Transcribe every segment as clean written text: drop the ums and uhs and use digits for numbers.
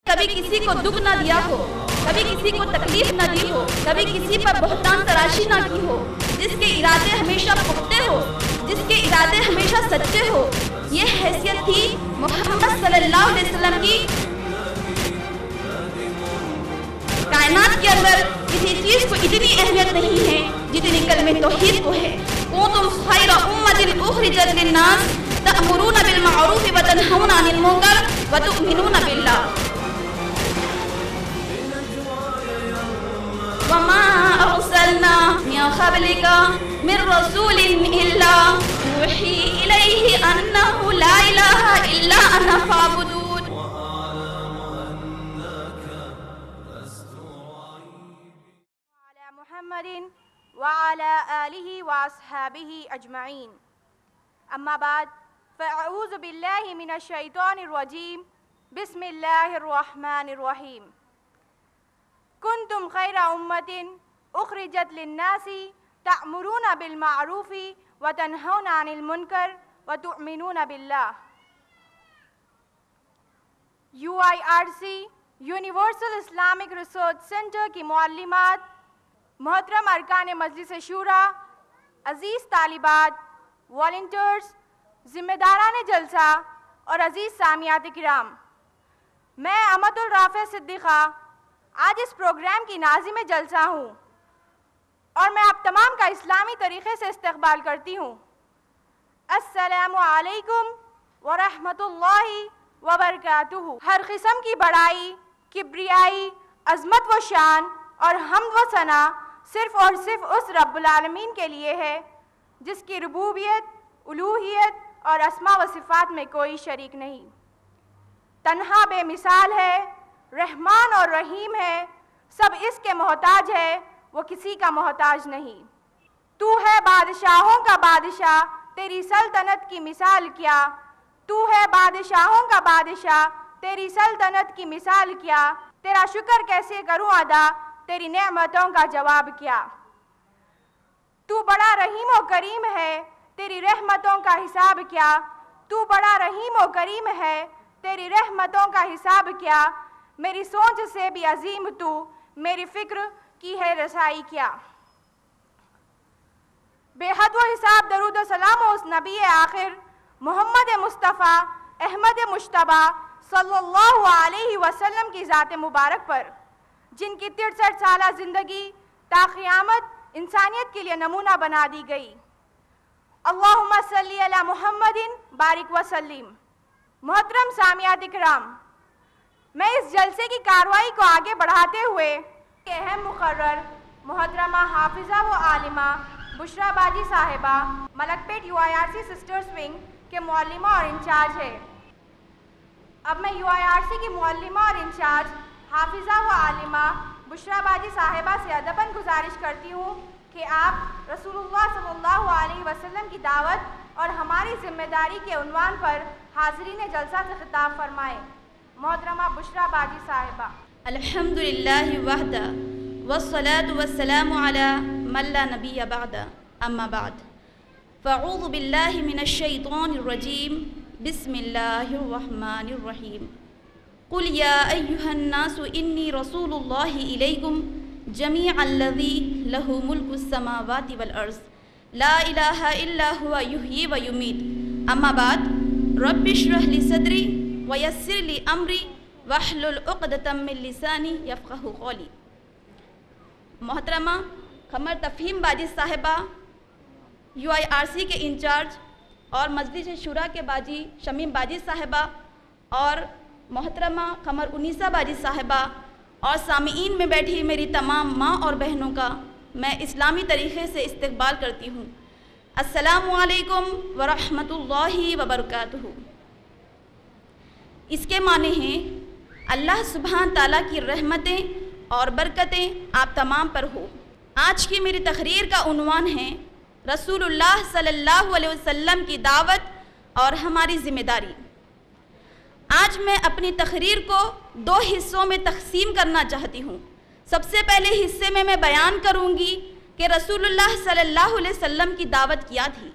کبھی کسی کو دکھ نہ دیا ہو، کبھی کسی کو تکلیف نہ دی ہو، کبھی کسی پر بہتان تراشی نہ کی ہو، جس کے ارادے ہمیشہ پختہ ہو، جس کے ارادے ہمیشہ سچے ہو. یہ حیثیت تھی محمد صلی اللہ علیہ وسلم کی. کائنات کے اندر کسی چیز کو اتنی اہمیت نہیں ہے جتنی کلمہ توحید کو ہے. کنتم خیر امۃ اخرجت للناس تأمرون بالمعروف وتنہون عن المنکر وتؤمنون باللہ. وما ارسلنا من قبلک من رسول الا یوحی الیہ انہ لا الہ الا انا فاعبدون. وعلى محمد وعلى آله وأصحابه أجمعين. أما بعد فأعوذ بالله من الشيطان الرجيم. بسم الله الرحمن الرحيم. كنتم خير أمة أخرجت للناس تأمرون بالمعروف وتنهون عن المنكر وتؤمنون بالله. UIRC universal Islamic research centre کی معلمات، محترم ارکان مجلس شورا، عزیز طالبات، والنٹیئرز، ذمہ داران جلسہ اور عزیز سامعات کرام، میں امت الرافع صدیقہ آج اس پروگرام کی ناظم جلسہ ہوں اور میں آپ تمام کا اسلامی طریقے سے استقبال کرتی ہوں. السلام علیکم ورحمۃ اللہ وبرکاتہ. ہر قسم کی بڑائی، کبریائی، عظمت و شان اور حمد و ثنا صرف اور صرف اس رب العالمین کے لیے ہے جس کی ربوبیت، الوہیت اور اسماء و صفات میں کوئی شریک نہیں. تنہا بے مثال ہے، رحمان اور رحیم ہے، سب اس کے محتاج ہے، وہ کسی کا محتاج نہیں. تو ہے بادشاہوں کا بادشاہ، تیری سلطنت کی مثال کیا. تو ہے بادشاہوں کا بادشاہ، تیری سلطنت کی مثال کیا. تیرا شکر کیسے کروں ادا، تیری نعمتوں کا جواب کیا. تو بڑا رحیم و کریم ہے، تیری رحمتوں کا حساب کیا. تو بڑا رحیم و کریم ہے، تیری رحمتوں کا حساب کیا. میری سوچ سے بھی عظیم تو، میری فکر کی ہے رسائی کیا. بے حد و حساب درود و سلام اس نبی آخر محمد مصطفیٰ احمد مجتبیٰ صلی اللہ علیہ وسلم کی ذات مبارک پر، جن کی 63 سالہ زندگی تا قیامت انسانیت کے لیے نمونہ بنا دی گئی. اللہم صلی علی محمد بارک وسلم. محترم سامعات کرام، میں اس جلسے کی کارروائی کو آگے بڑھاتے ہوئے اہم مقرر محترمہ حافظہ و عالمہ بشرا باجی صاحبہ ملک پیٹ UIRC سسٹرز ونگ کے معلمہ اور انچارج ہے. اب میں UIRC کی معلمہ اور انچارج حافظہ و عالمہ بشرا باجی صاحبہ سے ادباً گزارش کرتی ہوں کہ آپ رسول اللہ صلی اللہ علیہ وسلم کی دعوت اور ہماری ذمہ داری کے عنوان پر حاضرین جلسہ سے خطاب فرمائیں. محترمہ بشرا باجی صاحبہ. الحمدللہ وحدہ والصلاة والسلام علی من لا نبی بعد. اما بعد فاعوذ باللہ من الشیطان الرجیم. بسم اللہ الرحمن الرحیم. قل یا ایہا الناس انی رسول اللہ الیکم جمیعا الذی لہ ملک السماوات والارض لا الہ الا ہوا یحیی و یمیت. اما بعد رب اشرح لی صدری ویسر لی امری واحلل عقدۃ من لسانی یفقہوا قولی. محترمہ قمر تفہیم باجی صاحبہ UIRC کے انچارج اور مجلس شورا کے باجی شمیم باجی صاحبہ اور محترمہ قمر انیسہ باجی صاحبہ اور سامعین میں بیٹھی میری تمام ماں اور بہنوں کا میں اسلامی طریقے سے استقبال کرتی ہوں. السلام علیکم ورحمۃ اللہ وبرکاتہ. اس کے معنی ہیں اللہ سبحانہ تعالیٰ کی رحمتیں اور برکتیں آپ تمام پر ہو. آج کی میری تقریر کا عنوان ہے رسول اللہ صلی اللہ علیہ وسلم کی دعوت اور ہماری ذمہ داری. آج میں اپنی تقریر کو 2 حصوں میں تقسیم کرنا چاہتی ہوں. سب سے پہلے حصے میں بیان کروں گی کہ رسول اللہ صلی اللہ علیہ وسلم کی دعوت کیا تھی.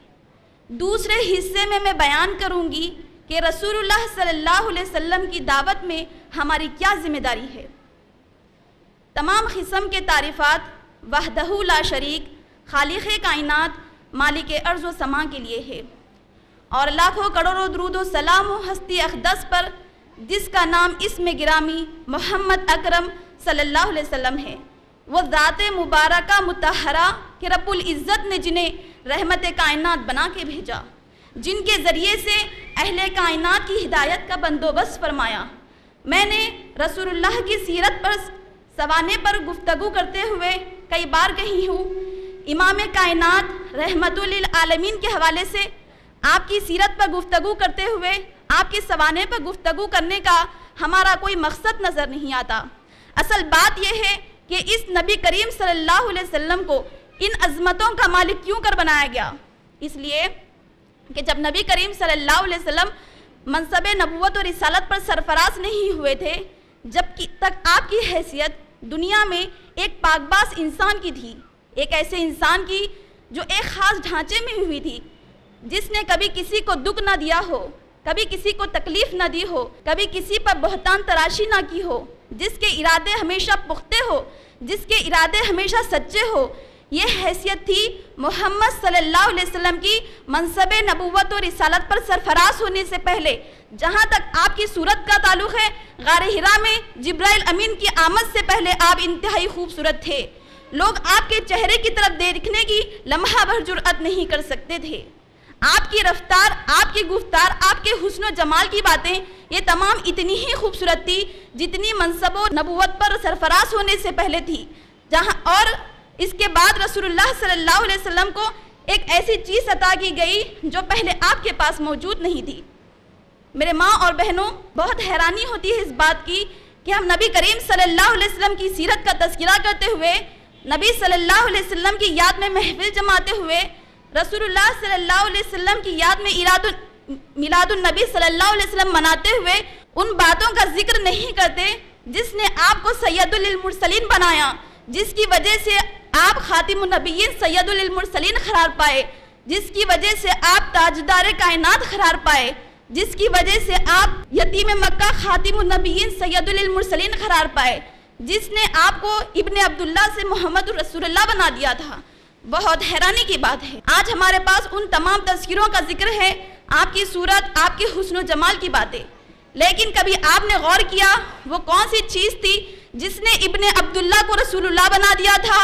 دوسرے حصے میں بیان کروں گی کہ رسول اللہ صلی اللہ علیہ وسلم کی دعوت میں ہماری کیا ذمہ داری ہے۔ تمام قسم کے تعریفات وحدہ لا شریک خالق کائنات مالک ارض و سما کے لیے ہے، اور لاکھوں کروڑوں درود و سلام و ہستی اقدس پر جس کا نام اسم گرامی محمد اکرم صلی اللہ علیہ وسلم ہے، وہ ذات مبارکہ مطہرہ کہ رب العزت نے جنہیں رحمت کائنات بنا کے بھیجا، جن کے ذریعے سے اہل کائنات کی ہدایت کا بندوبست فرمایا۔ میں نے رسول اللہ کی سیرت پر سوانے پر گفتگو کرتے ہوئے کئی بار کہی ہوں، امام کائنات رحمت للعالمین کے حوالے سے آپ کی سیرت پر گفتگو کرتے ہوئے آپ کے سوانے پر گفتگو کرنے کا ہمارا کوئی مقصد نظر نہیں آتا۔ اصل بات یہ ہے کہ اس نبی کریم صلی اللہ علیہ وسلم کو ان عظمتوں کا مالک کیوں کر بنایا گیا؟ اس لیے کہ جب نبی کریم صلی اللہ علیہ وسلم منصب نبوت اور رسالت پر سرفراز نہیں ہوئے تھے، جب تک آپ کی حیثیت دنیا میں ایک پاک باز انسان کی تھی، ایک ایسے انسان کی جو ایک خاص ڈھانچے میں ہوئی تھی، جس نے کبھی کسی کو دکھ نہ دیا ہو، کبھی کسی کو تکلیف نہ دی ہو، کبھی کسی پر بہتان تراشی نہ کی ہو، جس کے ارادے ہمیشہ پختہ ہو، جس کے ارادے ہمیشہ سچے ہو۔ یہ حیثیت تھی محمد صلی اللہ علیہ وسلم کی منصب نبوت اور رسالت پر سرفراز ہونے سے پہلے۔ جہاں تک آپ کی صورت کا تعلق ہے، غار حرا میں جبرائیل امین کی آمد سے پہلے آپ انتہائی خوبصورت تھے، لوگ آپ کے چہرے کی طرف دیکھنے کی لمحہ بھر جرأت نہیں کر سکتے تھے۔ آپ کی رفتار، آپ کی گفتار، آپ کے حسن و جمال کی باتیں یہ تمام اتنی ہی خوبصورت تھی جتنی منصب و نبوت پر سرفراز ہونے سے پہلے تھی۔ اور اس کے بعد رسول اللہ صلی اللہ علیہ وسلم کو ایک ایسی چیز عطا کی گئی جو پہلے آپ کے پاس موجود نہیں تھی۔ میرے ماں اور بہنوں، بہت حیرانی ہوتی ہے اس بات کی کہ ہم نبی کریم صلی اللہ علیہ وسلم کی سیرت کا تذکرہ کرتے ہوئے، نبی صلی اللہ علیہ وسلم کی یاد میں محفل جماتے ہوئے، رسول اللہ صلی اللہ علیہ وسلم کی یاد میں میلاد النبی صلی اللہ علیہ وسلم مناتے ہوئے ان باتوں کا ذکر نہیں کرتے جس نے آپ کو سید للمرسلین بنایا، جس کی وجہ سے آپ خاتم النبیین سید للمرسلین قرار پائے، جس کی وجہ سے آپ تاجدار کائنات قرار پائے، جس کی وجہ سے آپ یتیم مکہ خاتم النبیین سید للمرسلین قرار پائے، جس نے آپ کو ابن عبداللہ سے محمد رسول اللہ بنا دیا تھا۔ بہت حیرانی کی بات ہے، آج ہمارے پاس ان تمام تذکروں کا ذکر ہے، آپ کی صورت، آپ کے حسن و جمال کی باتیں، لیکن کبھی آپ نے غور کیا وہ کون سی چیز تھی جس نے ابن عبداللہ کو رسول اللہ بنا دیا تھا؟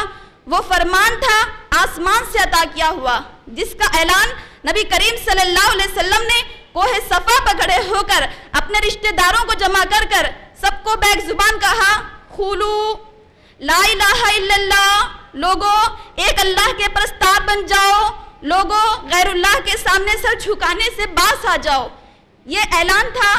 وہ فرمان تھا آسمان سے عطا کیا ہوا، جس کا اعلان نبی کریم صلی اللہ علیہ وسلم نے کوہ صفا پر کھڑے ہو کر اپنے رشتہ داروں کو جمع کر سب کو بیک زبان کہا، قولو لا الہ الا اللہ، لوگوں ایک اللہ کے پرستار بن جاؤ، لوگوں غیر اللہ کے سامنے سر جھکانے سے باز آ جاؤ۔ یہ اعلان تھا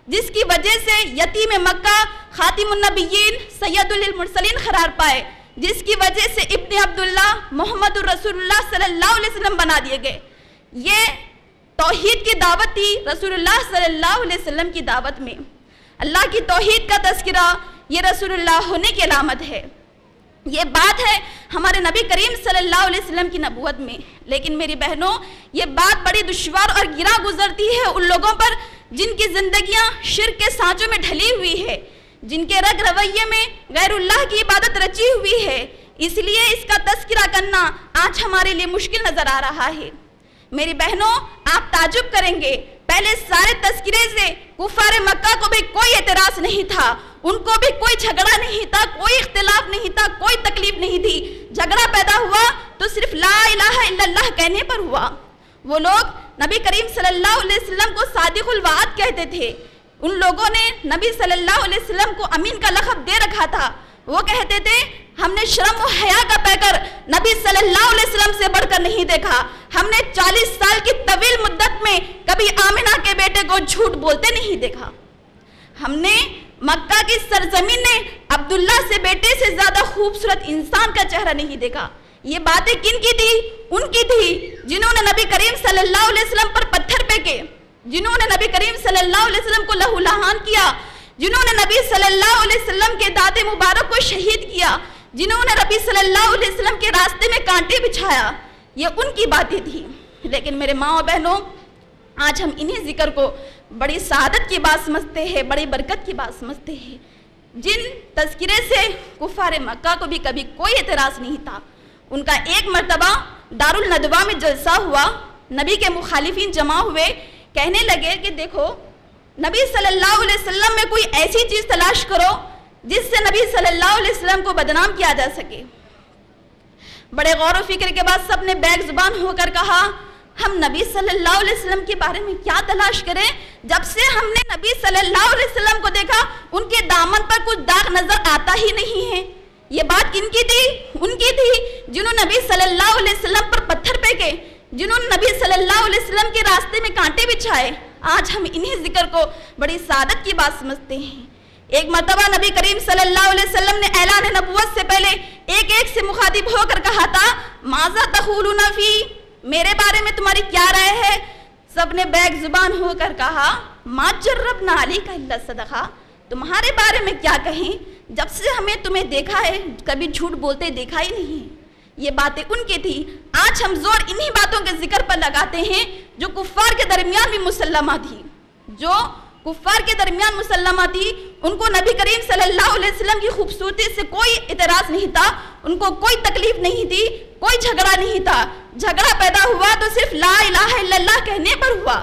جس کی وجہ سے یتیم مکہ خاتم النبیین سید للمرسلین قرار پائے، جس کی وجہ سے ابن عبداللہ محمد رسول اللہ صلی اللہ علیہ وسلم بنا دیے گئے۔ یہ توحید کی دعوت تھی رسول اللہ صلی اللہ علیہ وسلم کی دعوت میں۔ اللہ کی توحید کا تذکرہ یہ رسول اللہ ہونے کی علامت ہے، یہ بات ہے ہمارے نبی کریم صلی اللہ علیہ وسلم کی نبوت میں۔ لیکن میری بہنوں، یہ بات بڑی دشوار اور گرا گزرتی ہے ان لوگوں پر جن کی زندگیاں شرک کے سانچوں میں ڈھلی ہوئی ہے، جن کے رگ رویے میں غیر اللہ کی عبادت رچی ہوئی ہے۔ اس لیے اس کا تذکرہ کرنا آج ہمارے لیے مشکل نظر آ رہا ہے۔ میری بہنوں، آپ تعجب کریں گے، پہلے سارے تذکرے سے کفار مکہ کو بھی کوئی اعتراض نہیں تھا، ان کو بھی کوئی جھگڑا نہیں تھا، کوئی اختلاف نہیں تھا، کوئی تکلیف نہیں تھی۔ جھگڑا پیدا ہوا تو صرف لا الہ الا اللہ کہنے پر ہوا۔ وہ لوگ نبی کریم صلی اللہ علیہ وسلم کو صادق الوعد کہتے تھے، ان لوگوں نے نبی صلی اللہ علیہ وسلم کو امین کا لقب دے رکھا تھا۔ وہ کہتے تھے ہم نے شرم و حیا کا پیکر نبی صلی اللہ علیہ وسلم سے بڑھ کر نہیں دیکھا، ہم نے 40 سال کی طویل مدت میں کبھی آمنہ کے بیٹے کو جھوٹ بولتے نہیں دیکھا، ہم نے مکہ کی سرزمین نے عبداللہ سے بیٹے سے زیادہ خوبصورت انسان کا چہرہ نہیں دیکھا۔ یہ باتیں کن کی تھی؟ ان کی تھی جنہوں نے نبی کریم صلی اللہ علیہ وسلم پر پتھر پھینکے، جنہوں نے نبی کریم صلی اللہ علیہ وسلم کو لہو لہان کیا، جنہوں نے نبی صلی اللہ علیہ وسلم کے داد مبارک کو شہید کیا، جنہوں نے نبی صلی اللہ علیہ وسلم کے راستے میں کانٹے بچھایا۔ یہ ان کی باتیں تھی۔ لیکن میرے ماں اور بہنوں، آج ہم انہی ذکر کو بڑی سعادت کی بات سمجھتے ہیں، بڑی برکت کی بات سمجھتے ہیں، جن تذکرے سے کفار مکہ کو بھی کبھی کوئی اعتراض نہیں تھا۔ ان کا ایک مرتبہ دارالندوہ میں جلسہ ہوا، نبی کے مخالفین جمع ہوئے، کہنے لگے کہ دیکھو نبی صلی اللہ علیہ وسلم میں کوئی ایسی چیز تلاش کرو جس سے نبی صلی اللہ علیہ وسلم کو بدنام کیا جا سکے۔ بڑے غور و فکر کے بعد سب نے بیک زبان ہو کر کہا ہم نبی صلی اللہ علیہ وسلم کے بارے میں کیا تلاش کریں، جب سے ہم نے نبی صلی اللہ علیہ وسلم کو دیکھا ان کے دامن پر کچھ داغ نظر آتا ہی نہیں ہے۔ یہ بات کن کی تھی؟ ان کی تھی جنہوں نے نبی صلی اللہ علیہ وسلم پر پتھر پھینکے، جنہوں نے نبی صلی اللہ علیہ وسلم کے راستے میں کانٹے بچھائے۔ آج ہم انہی ذکر کو بڑی سعادت کی بات سمجھتے ہیں۔ ایک مرتبہ نبی کریم صلی اللہ علیہ وسلم نے اعلان نبوت سے پہلے ایک ایک سے مخاطب ہو کر کہا تھا ماذا تقولون فی، میرے بارے میں تمہاری کیا رائے ہے؟ سب نے بیک زبان ہو کر کہا ما جربنا علیک الا صدقہ، تمہارے بارے میں کیا کہیں، جب سے ہمیں تمہیں دیکھا ہے کبھی جھوٹ بولتے دیکھا ہی نہیں۔ یہ باتیں ان کی تھی۔ آج ہم زور انہی باتوں کے ذکر پر لگاتے ہیں جو کفار کے درمیان بھی مسلمہ تھی، جو کفار کے درمیان مسلمہ تھی۔ ان کو نبی کریم صلی اللہ علیہ وسلم کی خوبصورتی سے کوئی اعتراض نہیں تھا، ان کو کوئی تکلیف نہیں تھی، کوئی جھگڑا نہیں تھا۔ جھگڑا پیدا ہوا تو صرف لا الہ الا اللہ کہنے پر ہوا۔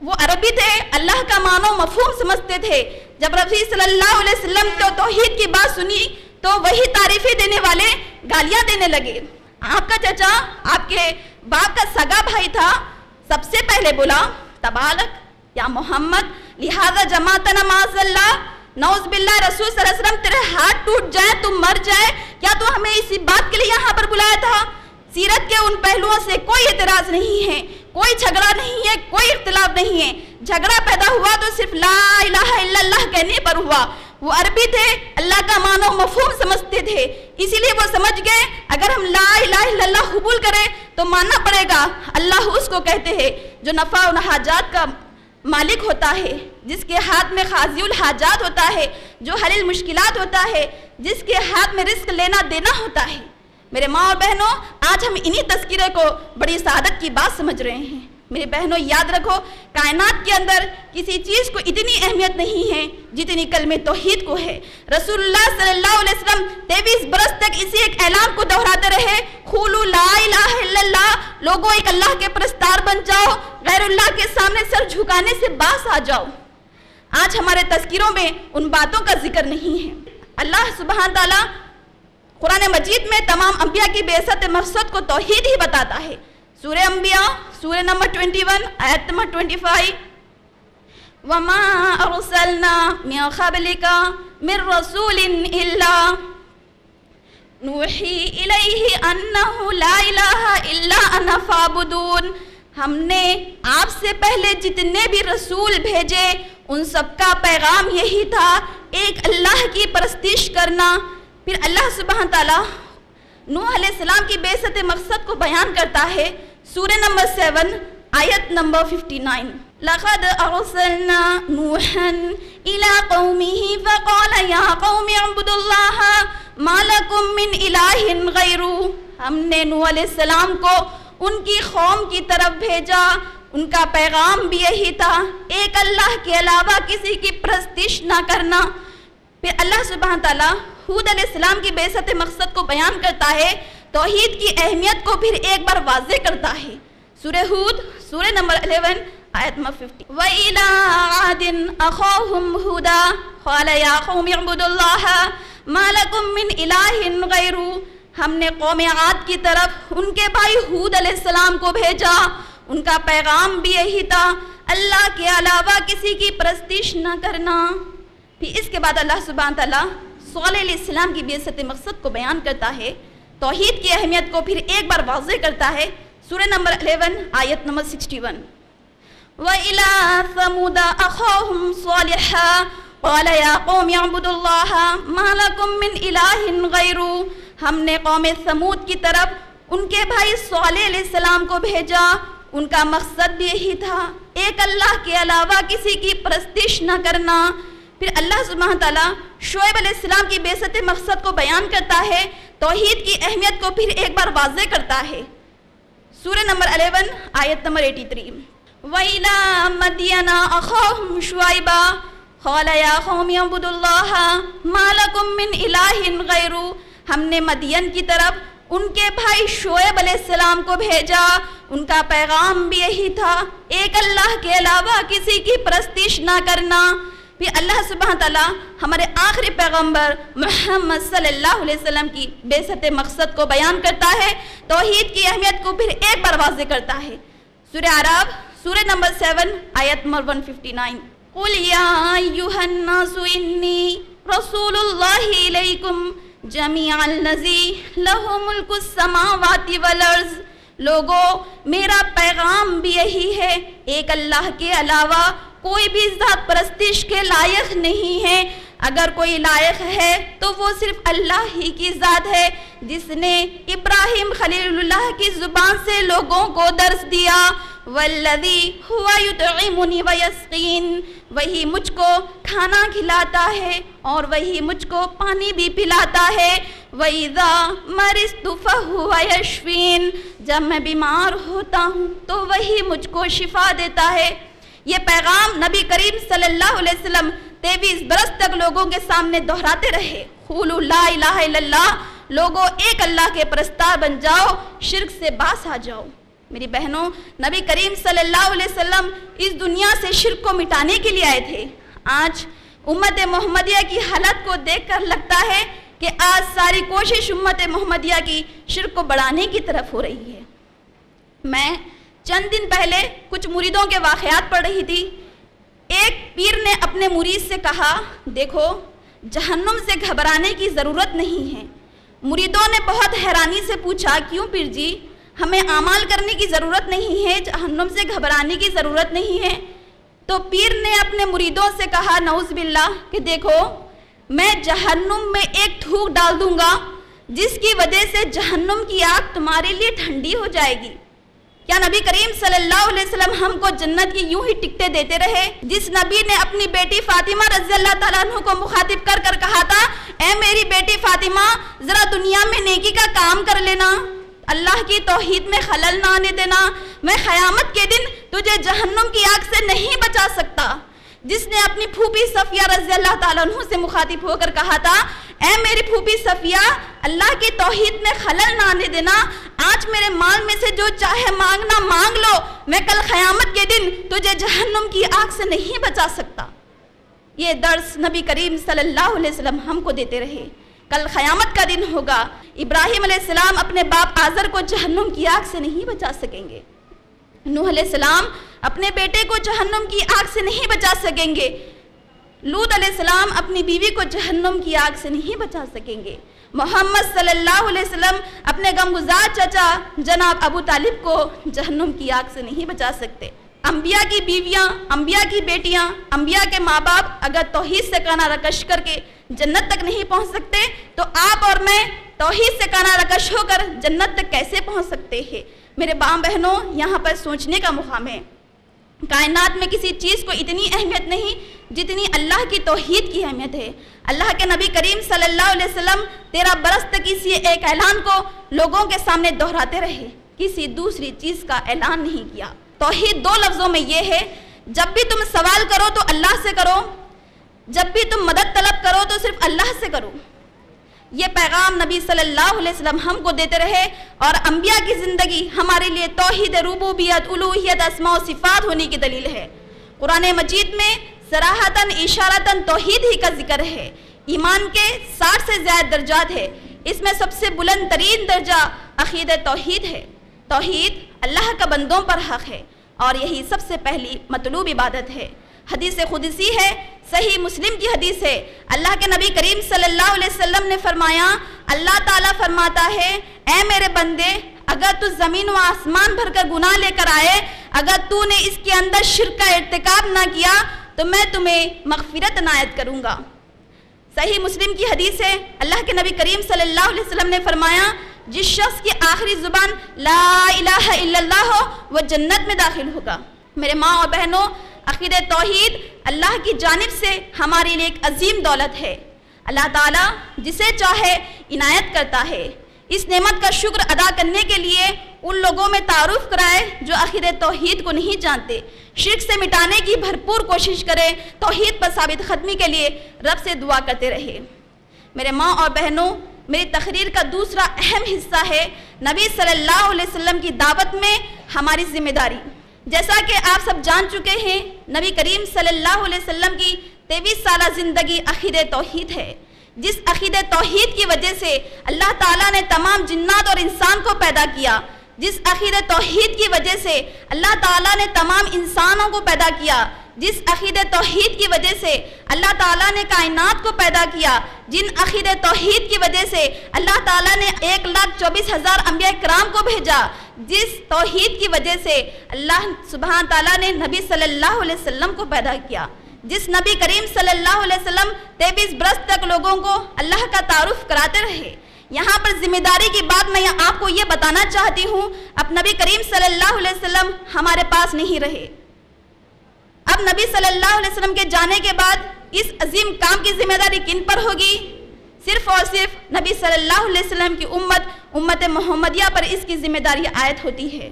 وہ عربی تھے، اللہ کا معنی و مفہوم سمجھتے تھے۔ جب رسول صلی اللہ علیہ وسلم کو توحید کی بات سنی تو وہی تعریفیں دینے والے گالیاں دینے لگے۔ آپ کا چچا آپ کے باپ کا سگا بھائی تھا، سب سے پہلے بولا تبالک یا محمد لہذا جماعتنا معاذ اللہ، نعوذ باللہ رسول صلی اللہ علیہ وسلم تیرے ہاتھ ٹوٹ جائے تم مر جائے، کیا تو ہمیں اسی بات کے لیے یہاں پر بلایا تھا؟ سیرت کے ان پہلوؤں سے کوئی اعتراض نہیں ہے، کوئی جھگڑا نہیں ہے، کوئی اختلاف نہیں ہے۔ جھگڑا پیدا ہوا تو صرف لا الہ الا اللہ کہنے پر ہوا۔ وہ عربی تھے، اللہ کا معنی و مفہوم سمجھتے تھے، اسی لیے وہ سمجھ گئے اگر ہم لا الہ الا اللہ قبول کریں تو ماننا پڑے گا اللہ اس کو کہتے ہیں جو نفع و حاجات کا مالک ہوتا ہے، جس کے ہاتھ میں قاضی الحاجات ہوتا ہے، جو حل المشکلات ہوتا ہے، جس کے ہاتھ میں رزق لینا دینا ہوتا ہے۔ میرے ماں اور بہنوں، آج ہم انہی تذکرے کو بڑی سعادت کی بات سمجھ رہے ہیں۔ میرے بہنوں یاد رکھو، کائنات کے اندر کسی چیز کو اتنی اہمیت نہیں ہے جتنی کلمہ توحید کو ہے۔ رسول اللہ صلی اللہ علیہ وسلم 23 برس تک اسی ایک اعلان کو دہراتے رہے، قولوا لا الہ الا اللہ، لوگوں ایک اللہ کے پرستار بن جاؤ، غیر اللہ کے سامنے سر جھکانے سے باز آ جاؤ۔ آج ہمارے تذکروں میں ان باتوں کا ذکر نہیں ہے۔ اللہ سبحانہ تعالیٰ قرآن مجید میں تمام انبیاء کی بعثت مقصد کو توحید ہی بتاتا ہے۔ سورہ انبیاء سورہ نمبر 21 آیت نمبر 25 وَمَا أَرْسَلْنَا مِن قَبْلِكَ مِن رَّسُولٍ إِلَّا نُوحِي إِلَيْهِ أَنَّهُ لَا إِلَٰهَ إِلَّا أَنَا فَاعْبُدُونِ، ہم نے آپ سے پہلے جتنے بھی رسول بھیجے ان سب کا پیغام یہی تھا، ایک اللہ کی پرستش کرنا۔ پھر اللہ سبحانہ تعالیٰ نوح علیہ السلام کی بعثت مقصد کو بیان کرتا ہے، سورہ نمبر 7 آیت نمبر 59 لَقَدْ أَرْسَلْنَا نُوحًا إِلَىٰ قَوْمِهِ فَقَالَ يَا قَوْمِ اعْبُدُوا اللَّهَ مَا لَكُم مِّنْ إِلَٰهٍ غَيْرُهُ، ہم نے نوح علیہ السلام کو ان کی قوم کی طرف بھیجا، ان کا پیغام بھی یہی تھا، ایک اللہ کے علاوہ کسی کی پرستش نہ کرنا۔ پھر اللہ سبحانہ تعالیٰ ہود علیہ السلام کی بعثت مقصد کو بیان کرتا ہے، توحید کی اہمیت کو پھر ایک بار واضح کرتا ہے۔ سورہ ہود سورہ نمبر 11 آیت نمبر 50 وَإِلَىٰ عَادٍ أَخَاهُمْ هُودًا قَالَ يَا قَوْمِ اعْبُدُوا اللَّهَ مَا لَكُم مِّنْ إِلَٰهٍ غَيْرُهُ، ہم نے قوم عاد کی طرف ان کے بھائی ہود علیہ السلام کو بھیجا، ان کا پیغام بھی یہی تھا، اللہ کے علاوہ کسی کی پرستش نہ کرنا۔ پھر اس کے بعد اللہ سبحانہ تعالیٰ صالح علیہ السلام کی بعثت مقصد کو بیان کرتا ہے، توحید کی اہمیت کو پھر ایک بار واضح کرتا ہے، سورہ نمبر 11 آیت نمبر 61 وَإِلَىٰ ثَمُودَ أَخَاهُمْ صَالِحًا قَالَ يَا قَوْمِ اعْبُدُوا اللَّهَ مَا لَكُم مِّنْ إِلَٰهٍ غَيْرُهُ، ہم نے قوم سمود کی طرف ان کے بھائی صالح علیہ السلام کو بھیجا، ان کا مقصد بھی یہی تھا، ایک اللہ کے علاوہ کسی کی پرستش نہ کرنا۔ پھر اللہ سبحانہ تعالیٰ شعیب علیہ السلام کی بعثت مقصد کو بیان کرتا ہے، توحید کی اہمیت کو پھر ایک بار واضح کرتا ہے، سورہ نمبر 11 آیت نمبر 83 وَإِلَى مَدْيَنَ أَخَاهُمْ شُعَيْبًا قَالَ يَا قَوْمِ اعْبُدُوا اللَّهَ مَا لَكُم مِّنْ إِلَٰهٍ غَيْرُهُ ہم نے مدین کی طرف ان کے بھائی شعیب علیہ السلام کو بھیجا، ان کا پیغام بھی یہی تھا، ایک اللہ کے علاوہ کسی کی پرستش نہ کرنا۔ پھر اللہ سبحانہ تعالیٰ ہمارے آخری پیغمبر محمد صلی اللہ علیہ وسلم کی بعثت مقصد کو بیان کرتا ہے، توحید کی اہمیت کو پھر ایک بار واضح کرتا ہے۔ سورہ اعراف سورہ نمبر 7 آیت نمبر 159، قُلْ يَا أَيُّهَا النَّاسُ إِنِّي رَسُولُ اللَّهِ إِلَيْكُمْ جَمِيعًا الَّذِي لَهُ مُلْكُ السَّمَاوَاتِ وَالْأَرْضِ لوگو میرا پیغام بھی یہی ہے، ایک اللہ کے علاوہ کوئی بھی ذات پرستش کے لائق نہیں ہے، اگر کوئی لائق ہے تو وہ صرف اللہ ہی کی ذات ہے جس نے ابراہیم خلیل اللہ کی زبان سے لوگوں کو درس دیا۔ والذی هو یطعمنی ویسقین وہی مجھ کو کھانا کھلاتا ہے اور وہی مجھ کو پانی بھی پلاتا ہے۔ وَإِذَا مَرِضْتُ فَهُوَ یشفین جب میں بیمار ہوتا ہوں تو وہی مجھ کو شفا دیتا ہے۔ یہ پیغام نبی کریم صلی اللہ علیہ وسلم 23 برس تک لوگوں کے سامنے دہراتے رہے، قولوا لا الہ الا اللہ، لوگوں ایک اللہ کے پرستار بن جاؤ، شرک سے باز آ جاؤ۔ میری بہنوں، نبی کریم صلی اللہ علیہ وسلم اس دنیا سے شرک کو مٹانے کے لیے آئے تھے۔ آج امت محمدیہ کی حالت کو دیکھ کر لگتا ہے کہ آج ساری کوشش امت محمدیہ کی شرک کو بڑھانے کی طرف ہو رہی ہے۔ میں چند دن پہلے کچھ مریدوں کے واقعات پڑھ رہی تھی۔ ایک پیر نے اپنے مرید سے کہا، دیکھو جہنم سے گھبرانے کی ضرورت نہیں ہے۔ مریدوں نے بہت حیرانی سے پوچھا، کیوں پیر جی؟ ہمیں اعمال کرنے کی ضرورت نہیں ہے، جہنم سے گھبرانے کی ضرورت نہیں ہے۔ تو پیر نے اپنے مریدوں سے کہا، نعوذ باللہ، کہ دیکھو میں جہنم میں ایک تھوک ڈال دوں گا جس کی وجہ سے جہنم کی آگ تمہارے لیے ٹھنڈی ہو جائے گی۔ کیا نبی کریم صلی اللہ علیہ وسلم ہم کو جنت کی یوں ہی ٹکٹیں دیتے رہے؟ جس نبی نے اپنی بیٹی فاطمہ رضی اللہ تعالیٰ عنہ کو مخاطب کر کر کہا تھا، اے میری بیٹی فاطمہ ذرا دنیا میں نیکی کا کام کر لینا، اللہ کی توحید میں خلل نہ آنے دینا، میں قیامت کے دن تجھے جہنم کی آگ سے نہیں بچا سکتا۔ جس نے اپنی پھوپھی صفیہ رضی اللہ تعالیٰ عنہ سے مخاطب ہو کر کہا تھا، اے میری پھوپھی صفیہ اللہ کی توحید میں خلل نہ آنے دینا، آج میرے مال میں سے جو چاہے مانگنا مانگ لو، میں کل قیامت کے دن تجھے جہنم کی آگ سے نہیں بچا سکتا۔ یہ درس نبی کریم صلی اللہ علیہ وسلم ہم کو دیتے رہے۔ کل قیامت کا دن ہوگا، ابراہیم علیہ السلام اپنے باپ آزر کو جہنم کی آگ سے نہیں بچا سکیں گے، نوح علیہ السلام اپنے بیٹے کو جہنم کی آگ سے نہیں بچا سکیں گے، لوط علیہ السلام اپنی بیوی کو جہنم کی آگ سے نہیں بچا سکیں گے، محمد صلی اللہ علیہ وسلم اپنے غمگزار چچا جناب ابو طالب کو جہنم کی آگ سے نہیں بچا سکتے۔ انبیاء کی بیویاں، انبیاء کی بیٹیاں، انبیاء کے ماں باپ اگر توحید سے کانہ رکش کر کے جنت تک نہیں پہنچ سکتے تو آپ اور میں توحید سے کانہ رکش ہو کر جنت تک کیسے پہنچ سکتے ہیں؟ میرے باپ بہنوں، یہاں پر سوچنے کا مقام ہے۔ کائنات میں کسی چیز کو اتنی اہمیت نہیں جتنی اللہ کی توحید کی اہمیت ہے۔ اللہ کے نبی کریم صلی اللہ علیہ وسلم 13 برس تک اسی ایک اعلان کو لوگوں کے سامنے دہراتے رہے، کسی دوسری چیز کا اعلان نہیں کیا۔ توحید 2 لفظوں میں یہ ہے، جب بھی تم سوال کرو تو اللہ سے کرو، جب بھی تم مدد طلب کرو تو صرف اللہ سے کرو۔ یہ پیغام نبی صلی اللہ علیہ وسلم ہم کو دیتے رہے، اور انبیاء کی زندگی ہمارے لیے توحید ربوبیت، الوہیت، اسماء و صفات ہونے کی دلیل ہے۔ قرآن مجید میں صراحتاً اشارتاً توحید ہی کا ذکر ہے۔ ایمان کے 60 سے زیادہ درجات ہے، اس میں سب سے بلند ترین درجہ عقیدہ توحید ہے۔ توحید اللہ کا بندوں پر حق ہے اور یہی سب سے پہلی مطلوب عبادت ہے۔ حدیث قدسی ہے، صحیح مسلم کی حدیث ہے، اللہ کے نبی کریم صلی اللہ علیہ وسلم نے فرمایا، اللہ تعالیٰ فرماتا ہے، اے میرے بندے، اگر تو زمین و آسمان بھر کر گناہ لے کر آئے، اگر تو نے اس کے اندر شرک کا ارتکاب نہ کیا تو میں تمہیں مغفرت عنایت کروں گا۔ صحیح مسلم کی حدیث ہے، اللہ کے نبی کریم صلی اللہ علیہ وسلم نے فرمایا، جس شخص کی آخری زبان لا الہ الا اللہ ہو وہ جنت میں داخل ہوگا۔ میرے ماں اور بہنوں، عقیدہ توحید اللہ کی جانب سے ہمارے لیے ایک عظیم دولت ہے۔ اللہ تعالیٰ جسے چاہے عنایت کرتا ہے۔ اس نعمت کا شکر ادا کرنے کے لیے ان لوگوں میں تعارف کرائے جو عقیدہ توحید کو نہیں جانتے، شرک سے مٹانے کی بھرپور کوشش کرے، توحید پر ثابت قدمی کے لیے رب سے دعا کرتے رہے۔ میرے ماں اور بہنوں، میری تقریر کا دوسرا اہم حصہ ہے نبی صلی اللہ علیہ وسلم کی دعوت میں ہماری ذمہ داری۔ جیسا کہ آپ سب جان چکے ہیں، نبی کریم صلی اللہ علیہ وسلم کی 23 سالہ زندگی عقیدہ توحید ہے۔ جس عقیدہ توحید کی وجہ سے اللہ تعالیٰ نے تمام جنات اور انسان کو پیدا کیا، جس عقیدہ توحید کی وجہ سے اللہ تعالیٰ نے تمام انسانوں کو پیدا کیا، جس عقیدہ توحید کی وجہ سے اللہ تعالیٰ نے کائنات کو پیدا کیا، جن عقیدہ توحید کی وجہ سے اللہ تعالیٰ نے 1,24,000 انبیاء کرام کو بھیجا، جس توحید کی وجہ سے اللہ سبحانہ تعالیٰ نے نبی صلی اللہ علیہ وسلم کو پیدا کیا، جس نبی کریم صلی اللہ علیہ وسلم 23 برس تک لوگوں کو اللہ کا تعارف کراتے رہے۔ یہاں پر ذمہ داری کی بات میں آپ کو یہ بتانا چاہتی ہوں، اب نبی کریم صلی اللہ علیہ وسلم ہمارے پاس نہیں رہے۔ اب نبی صلی اللہ علیہ وسلم کے جانے کے بعد اس عظیم کام کی ذمہ داری کن پر ہوگی؟ صرف اور صرف نبی صلی اللہ علیہ وسلم کی امت محمدیہ پر اس کی ذمہ داری عائد ہوتی ہے۔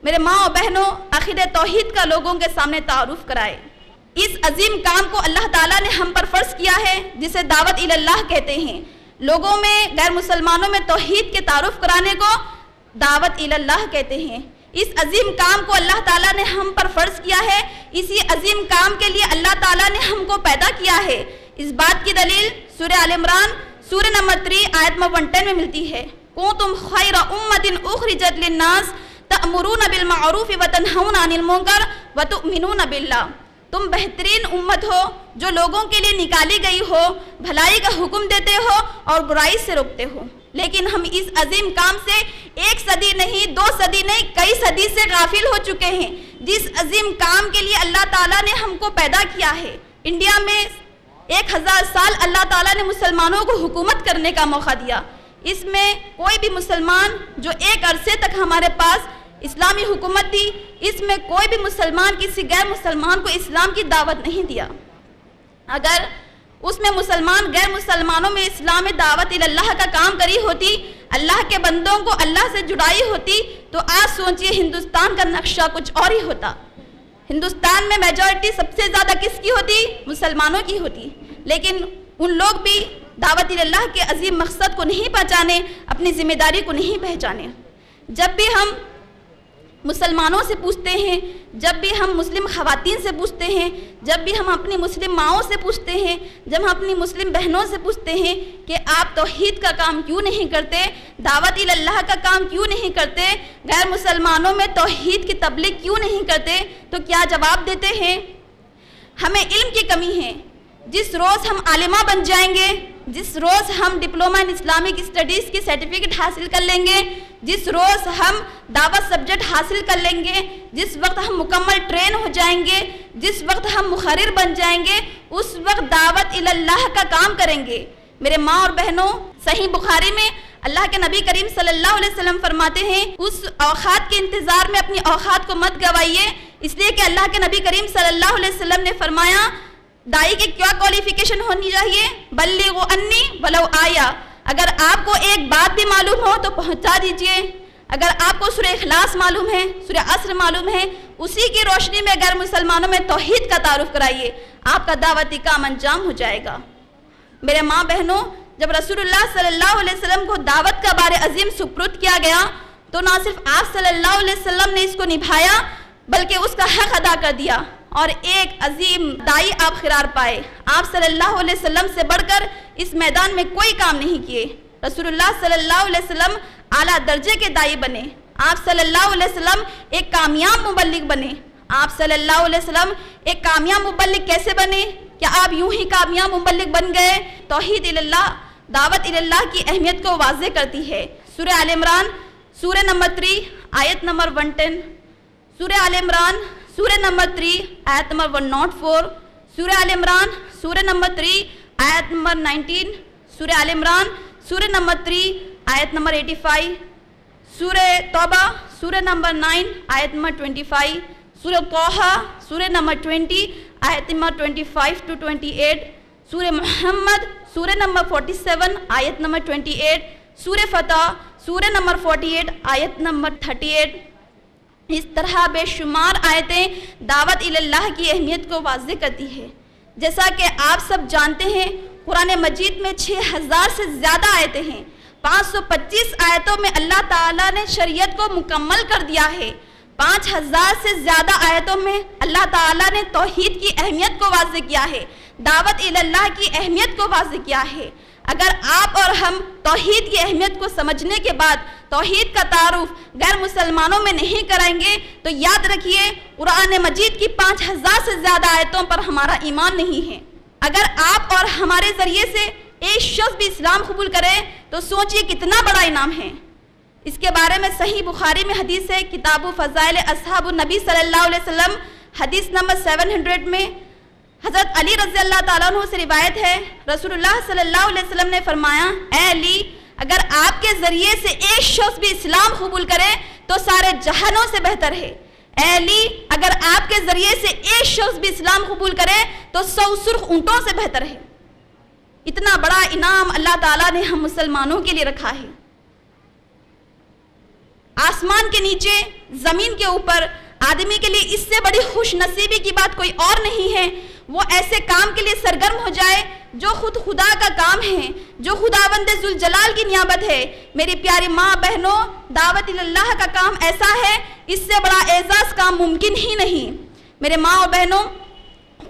میرے ماں اور بہنوں، عقیدہ توحید کا لوگوں کے سامنے تعارف کرائے۔ اس عظیم کام کو اللہ تعالیٰ نے ہم پر فرض کیا ہے، جسے دعوت اللہ کہتے ہیں۔ لوگوں میں، غیر مسلمانوں میں توحید کے تعارف کرانے کو دعوت اللہ کہتے ہیں۔ اس عظیم کام کو اللہ تعالیٰ نے ہم پر فرض کیا ہے، اسی عظیم کام کے لیے اللہ تعالیٰ نے ہم کو پیدا کیا ہے۔ اس بات کی دلیل سورہ آل عمران سورہ نمبر 3 آیت نمبر 110 میں ملتی ہے۔ کنتم خیر امۃ اخرجت للناس تأمرون بالمعروف وتنہون عن المنکر وتؤمنون باللہ۔ تم بہترین امت ہو جو لوگوں کے لیے نکالی گئی ہو، بھلائی کا حکم دیتے ہو اور برائی سے روکتے ہو۔ لیکن ہم اس عظیم کام سے 1 صدی نہیں، 2 صدی نہیں، کئی صدی سے غافل ہو چکے ہیں۔ جس عظیم کام کے لیے اللہ تعالیٰ نے ہم کو پیدا کیا ہے، انڈیا میں 1000 سال اللہ تعالیٰ نے مسلمانوں کو حکومت کرنے کا موقع دیا۔ اس میں کوئی بھی مسلمان جو ایک عرصے تک ہمارے پاس اسلامی حکومت دی، اس میں کوئی بھی مسلمان کسی غیر مسلمان کو اسلام کی دعوت نہیں دیا۔ اگر اس میں مسلمان غیر مسلمانوں میں اسلام دعوت اللہ کا کام کری ہوتی، اللہ کے بندوں کو اللہ سے جڑائی ہوتی، تو آج سوچئے ہندوستان کا نقشہ کچھ اور ہی ہوتا۔ ہندوستان میں میجورٹی سب سے زیادہ کس کی ہوتی؟ مسلمانوں کی ہوتی۔ لیکن ان لوگ بھی دعوت اللہ کے عظیم مقصد کو نہیں پہچانے، اپنی ذمہ داری کو نہیں پہچانے۔ جب بھی ہم مسلمانوں سے پوچھتے ہیں، جب بھی ہم مسلم خواتین سے پوچھتے ہیں، جب بھی ہم اپنی مسلم ماؤں سے پوچھتے ہیں، جب ہم اپنی مسلم بہنوں سے پوچھتے ہیں کہ آپ توحید کا کام کیوں نہیں کرتے، دعوت اللہ کا کام کیوں نہیں کرتے، غیر مسلمانوں میں توحید کی تبلیغ کیوں نہیں کرتے، تو کیا جواب دیتے ہیں؟ ہمیں علم کی کمی ہے۔ جس روز ہم عالمہ بن جائیں گے، جس روز ہم ڈپلومہ ان اسلامک اسٹڈیز کی سرٹیفکیٹ حاصل کر لیں گے، جس روز ہم دعوت سبجیکٹ حاصل کر لیں گے، جس وقت ہم مکمل ٹرین ہو جائیں گے، جس وقت ہم مقرر بن جائیں گے، اس وقت دعوت اللہ کا کام کریں گے۔ میرے ماں اور بہنوں، صحیح بخاری میں اللہ کے نبی کریم صلی اللہ علیہ وسلم فرماتے ہیں، اس اوقات کے انتظار میں اپنی اوقات کو مت گوائیے، اس لیے کہ اللہ کے نبی کریم صلی اللہ علیہ وسلم نے فرمایا دائی کی کیا کوالیفیکیشن ہونی چاہیے؟ بلغوا انی ولو آیا۔ اگر آپ کو ایک بات بھی معلوم ہو تو پہنچا دیجئے۔ اگر آپ کو سورہ اخلاص معلوم ہے، سورہ عصر معلوم ہے، اسی کی روشنی میں غیر مسلمانوں میں توحید کا تعارف کرائیے، آپ کا دعوتی کام انجام ہو جائے گا۔ میرے ماں بہنوں، جب رسول اللہ صلی اللہ علیہ وسلم کو دعوت کا بار عظیم سپرد کیا گیا، تو نہ صرف آپ صلی اللہ علیہ وسلم نے اس کو نبھایا، بلکہ اس کا حق ادا کر دیا اور ایک عظیم دائی آپ قرار پائے۔ آپ صلی اللہ علیہ وسلم سے بڑھ کر اس میدان میں کوئی کام نہیں کیے۔ رسول اللہ صلی اللہ علیہ وسلم اعلیٰ درجے کے دائی بنے۔ آپ صلی اللہ علیہ وسلم ایک کامیاب مبلغ بنے۔ آپ صلی اللہ علیہ وسلم ایک کامیاب مبلغ کیسے بنے؟ کیا آپ یوں ہی کامیاب مبلغ بن گئے؟ توحید اللہ، دعوت اللہ کی اہمیت کو واضح کرتی ہے۔ سورہ آل عمران سورہ نمبر 3 آیت نمبر 110، سورہ آل عمران سورہ نمبر 3 آیت نمبر 104، سورہ آل عمران سورہ نمبر 3 آیت نمبر 19، سورہ آل عمران سورہ نمبر 3 آیت نمبر 85، سورہ توبہ سورہ نمبر 9 آیت نمبر 25، سورہ طٰہٰ سورہ نمبر 20 آیت نمبر 25 to 28، سورہ محمد سورہ نمبر 47 آیت نمبر 28، سورہ فتح سورہ نمبر 48 آیت نمبر 38، اس طرح بے شمار آیتیں دعوت اللہ کی اہمیت کو واضح کرتی ہے۔ جیسا کہ آپ سب جانتے ہیں قرآن مجید میں 6000 سے زیادہ آیتیں ہیں۔ 525 آیتوں میں اللہ تعالیٰ نے شریعت کو مکمل کر دیا ہے۔ 5000 سے زیادہ آیتوں میں اللہ تعالیٰ نے توحید کی اہمیت کو واضح کیا ہے، دعوت اللہ کی اہمیت کو واضح کیا ہے۔ اگر آپ اور ہم توحید کی اہمیت کو سمجھنے کے بعد توحید کا تعارف غیر مسلمانوں میں نہیں کرائیں گے تو یاد رکھیے قرآن مجید کی 5000 سے زیادہ آیتوں پر ہمارا ایمان نہیں ہے۔ اگر آپ اور ہمارے ذریعے سے ایک شخص بھی اسلام قبول کرے تو سوچئے کتنا بڑا انعام ہے۔ اس کے بارے میں صحیح بخاری میں حدیث ہے، کتاب فضائل اصحاب النبی صلی اللہ علیہ وسلم، حدیث نمبر 700 میں حضرت علی رضی اللہ تعالیٰ عنہ سے روایت ہے، رسول اللہ صلی اللہ علیہ وسلم نے فرمایا، اے علی، اگر آپ کے ذریعے سے ایک شخص بھی اسلام قبول کرے تو سارے جہانوں سے بہتر ہے۔ اے علی، اگر آپ کے ذریعے سے ایک شخص بھی اسلام قبول کرے تو 100 سرخ اونٹوں سے بہتر ہے۔ اتنا بڑا انعام اللہ تعالیٰ نے ہم مسلمانوں کے لیے رکھا ہے۔ آسمان کے نیچے، زمین کے اوپر آدمی کے لیے اس سے بڑی خوش نصیبی کی بات کوئی اور نہیں ہے، وہ ایسے کام کے لیے سرگرم ہو جائے جو خود خدا کا کام ہے، جو خداوند ذوالجلال کی نیابت ہے۔ میری پیاری ماں بہنوں، دعوت اللہ کا کام ایسا ہے، اس سے بڑا اعزاز کام ممکن ہی نہیں۔ میرے ماں اور بہنوں،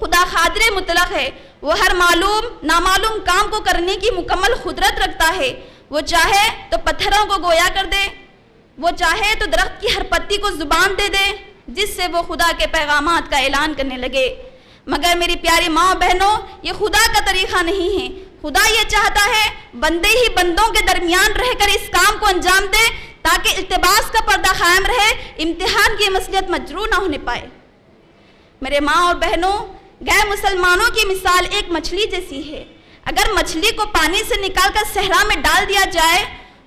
خدا قادر مطلق ہے، وہ ہر معلوم نامعلوم کام کو کرنے کی مکمل قدرت رکھتا ہے۔ وہ چاہے تو پتھروں کو گویا کر دے، وہ چاہے تو درخت کی ہر پتی کو زبان دے دے جس سے وہ خدا کے پیغامات کا اعلان کرنے لگے۔ مگر میری پیاری ماں بہنوں، یہ خدا کا طریقہ نہیں ہے۔ خدا یہ چاہتا ہے بندے ہی بندوں کے درمیان رہ کر اس کام کو انجام دے تاکہ التباس کا پردہ قائم رہے، امتحان کی مصلیت مجروح نہ ہونے پائے۔ میرے ماں اور بہنوں، غیر مسلمانوں کی مثال ایک مچھلی جیسی ہے۔ اگر مچھلی کو پانی سے نکال کر صحرا میں ڈال دیا جائے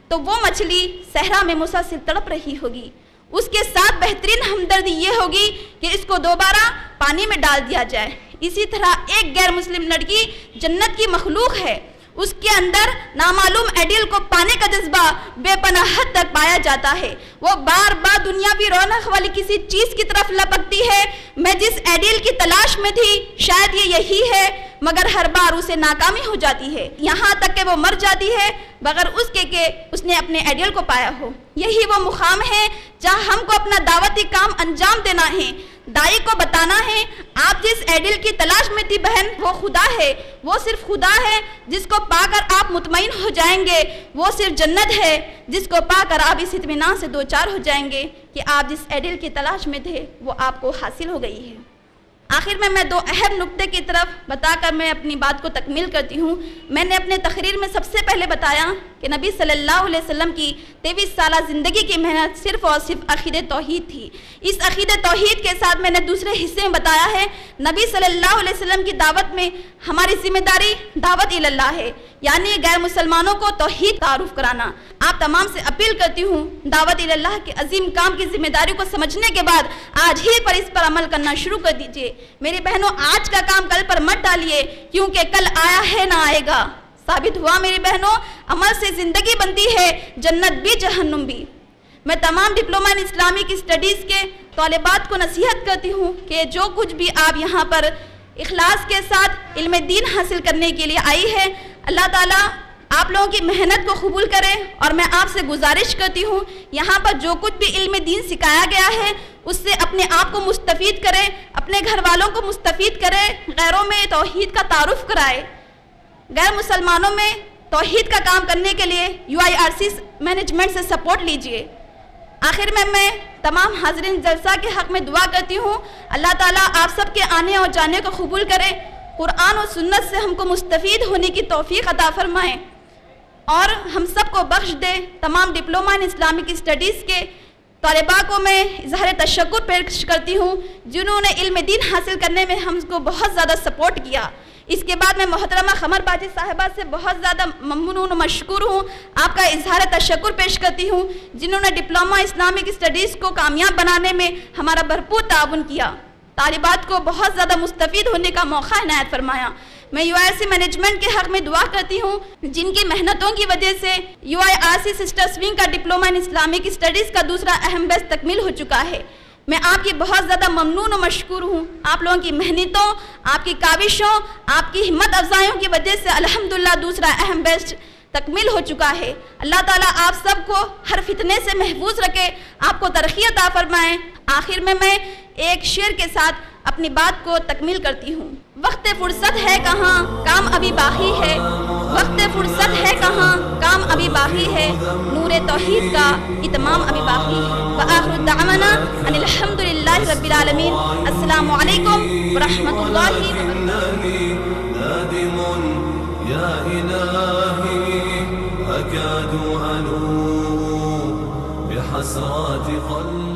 تو وہ مچھلی صحرا میں مسلسل تڑپ رہی ہوگی۔ اس کے ساتھ بہترین ہمدردی یہ ہوگی کہ اس کو دوبارہ پانی میں ڈال دیا جائے۔ اسی طرح ایک غیر مسلم لڑکی جنت کی مخلوق ہے، اس کے اندر نامعلوم ایڈیل کو پانے کا جذبہ بے پناہ حد تک پایا جاتا ہے۔ وہ بار بار دنیاوی رونق والی کسی چیز کی طرف لپکتی ہے۔ میں جس ایڈیل کی تلاش میں تھی شاید یہ یہی ہے، مگر ہر بار اسے ناکامی ہو جاتی ہے، یہاں تک کہ وہ مر جاتی ہے بغیر اس کے کہ اس نے اپنے ایڈیل کو پایا ہو۔ یہی وہ مقام ہے جہاں ہم کو اپنا دعوتی کام انجام دینا ہے، دائی کو بتانا ہے آپ جس ایڈیل کی تلاش میں تھی بہن وہ خدا ہے، وہ صرف خدا ہے جس کو پا کر آپ مطمئن ہو جائیں گے، وہ صرف جنت ہے جس کو پا کر آپ اس اطمینان سے دوچار ہو جائیں گے کہ آپ جس ایڈیل کی تلاش میں تھے وہ آپ کو حاصل ہو گئی ہے۔ آخر میں دو اہم نقطے کی طرف بتا کر میں اپنی بات کو تکمیل کرتی ہوں۔ میں نے اپنے تقریر میں سب سے پہلے بتایا کہ نبی صلی اللہ علیہ وسلم کی 23 سالہ زندگی کی محنت صرف اور صرف عقیدہ توحید تھی۔ اس عقیدہ توحید کے ساتھ میں نے دوسرے حصے میں بتایا ہے نبی صلی اللہ علیہ وسلم کی دعوت میں ہماری ذمہ داری دعوت اللہ ہے، یعنی غیر مسلمانوں کو توحید تعارف کرانا۔ آپ تمام سے اپیل کرتی ہوں دعوت اللہ کے عظیم کام کی ذمہ داری کو سمجھنے کے بعد آج ہی پر اس پر عمل کرنا شروع کر دیجئے۔ میری بہنوں، آج کا کام کل پر مت ڈالیے کیونکہ کل آیا ہے نہ آئے گا۔ ثابت ہوا میری بہنوں، عمل سے زندگی بنتی ہے، جنت بھی جہنم بھی۔ میں تمام ڈپلومہ ان اسلامک اسٹڈیز کے طالبات کو نصیحت کرتی ہوں کہ جو کچھ بھی آپ یہاں پر اخلاص کے ساتھ علم دین حاصل کرنے کے لیے آئی ہے، اللہ تعالیٰ آپ لوگوں کی محنت کو قبول کرے۔ اور میں آپ سے گزارش کرتی ہوں یہاں پر جو کچھ بھی علم دین سکھایا گیا ہے اس سے اپنے آپ کو مستفید کرے، اپنے گھر والوں کو مستفید کرے، غیروں میں توحید کا تعارف کرائے۔ غیر مسلمانوں میں توحید کا کام کرنے کے لیے UIRC مینجمنٹ سے سپورٹ لیجئے۔ آخر میں تمام حاضرین جلسہ کے حق میں دعا کرتی ہوں اللہ تعالیٰ آپ سب کے آنے اور جانے کو قبول کرے، قرآن و سنت سے ہم کو مستفید ہونے کی توفیق عطا فرمائے اور ہم سب کو بخش دے۔ تمام ڈپلومہ ان اسلامک اسٹڈیز کے طالبہ کو میں اظہار تشکر پیش کرتی ہوں جنہوں نے علم دین حاصل کرنے میں ہم کو بہت زیادہ سپورٹ کیا۔ اس کے بعد میں محترمہ قمر باجی صاحبہ سے بہت زیادہ ممنون و مشکور ہوں، آپ کا اظہار تشکر پیش کرتی ہوں جنہوں نے ڈپلومہ اسلامک اسٹڈیز کو کامیاب بنانے میں ہمارا بھرپور تعاون کیا۔ طالبات کو بہت زیادہ مستفید ہونے کا موقع عنایت فرمایا۔ میں U I R C management کے حق میں دعا کرتی ہوں جن کی محنتوں کی وجہ سے U I R C sisters wing کا ڈپلومہ ان اسلامک اسٹڈیز کا دوسرا اہم بیچ تکمیل ہو چکا ہے۔ میں آپ کی بہت زیادہ ممنون و مشکور ہوں۔ آپ لوگوں کی محنتوں، آپ کی کاوشوں، آپ کی ہمت افزائیوں کی وجہ سے الحمدللہ دوسرا اہم بیچ تکمیل ہو چکا ہے۔ اللہ تعالیٰ آپ سب کو ہر فتنے سے محفوظ رکھے، آپ کو ترقی عطا فرمائیں۔ آخر میں ایک شعر کے ساتھ اپنی بات کو تکمیل کرتی ہوں۔ وقت فرصت ہے کہاں، کام ابھی باقی ہے، وقت فرصت ہے کہاں، کام ابھی باقی ہے، نور توحید کا اتمام ابھی باقی ہے۔ وآخر دعوانا ان الحمدللہ رب العالمین۔ السلام علیکم ورحمۃ اللہ أكاد أنوء بحسرات قلبي